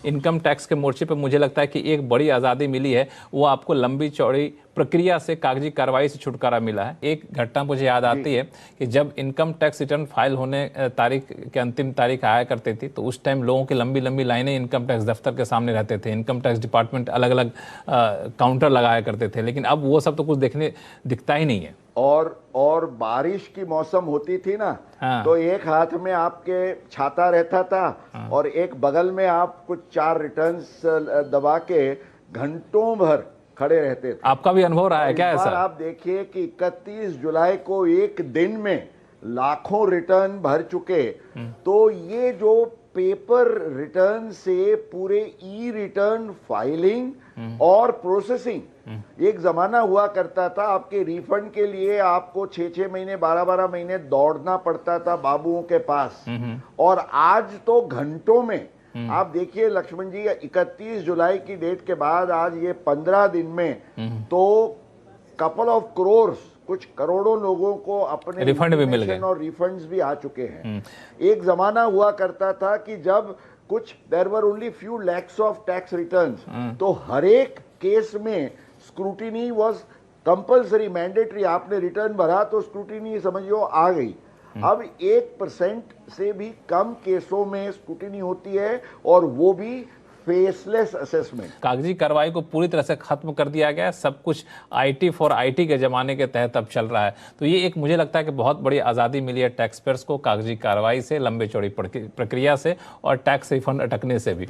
Income tax के मोर्चे पर मुझे लगता है कि एक बड़ी आज़ादी मिली है, वो आपको लंबी चौड़ी प्रक्रिया से, कागजी कार्रवाई से छुटकारा मिला है। एक घटना मुझे याद आती है कि जब इनकम टैक्स रिटर्न फाइल होने तारीख के अंतिम तारीख आया करती थी, तो उस टाइम लोगों की लंबी लंबी लाइनें इनकम टैक्स दफ्तर के सामने रहते थे। इनकम टैक्स डिपार्टमेंट अलग अलग काउंटर लगाया करते थे, लेकिन अब वो सब तो कुछ दिखता ही नहीं है। और बारिश की मौसम होती थी ना, हाँ। तो एक हाथ में आपके छाता रहता था और एक बगल में आप कुछ 4 रिटर्न्स दबा के घंटों भर खड़े रहते थे। आपका भी अनुभव रहा है क्या ऐसा? आप देखिए कि 31 जुलाई को एक दिन में लाखों रिटर्न भर चुके। तो ये जो पेपर रिटर्न से पूरे ई रिटर्न फाइलिंग और प्रोसेसिंग, एक जमाना हुआ करता था आपके रिफंड के लिए आपको 6-6 महीने 12-12 महीने दौड़ना पड़ता था बाबुओं के पास, और आज तो घंटों में आप देखिए लक्ष्मण जी, 31 जुलाई की डेट के बाद आज ये 15 दिन में तो कपल ऑफ करोड़, कुछ करोड़ों लोगों को अपने रिफंड भी मिल गए और रिफंड्स भी आ चुके हैं। एक जमाना हुआ करता था कि जब कुछ there were only few lakhs of tax returns, तो हर एक केस में स्क्रूटिनी वाज कंपलसरी, मैंडेटरी। आपने रिटर्न भरा तो स्क्रूटिनी समझियो आ गई। अब 1% से भी कम केसों में स्क्रूटिनी होती है, और वो भी फेसलेस असेसमेंट। कागजी कार्रवाई को पूरी तरह से खत्म कर दिया गया है। सब कुछ IT फॉर IT के जमाने के तहत अब चल रहा है। तो ये एक मुझे लगता है कि बहुत बड़ी आज़ादी मिली है टैक्स पेयर्स को, कागजी कार्रवाई से, लंबे चौड़ी प्रक्रिया से और टैक्स रिफंड अटकने से भी।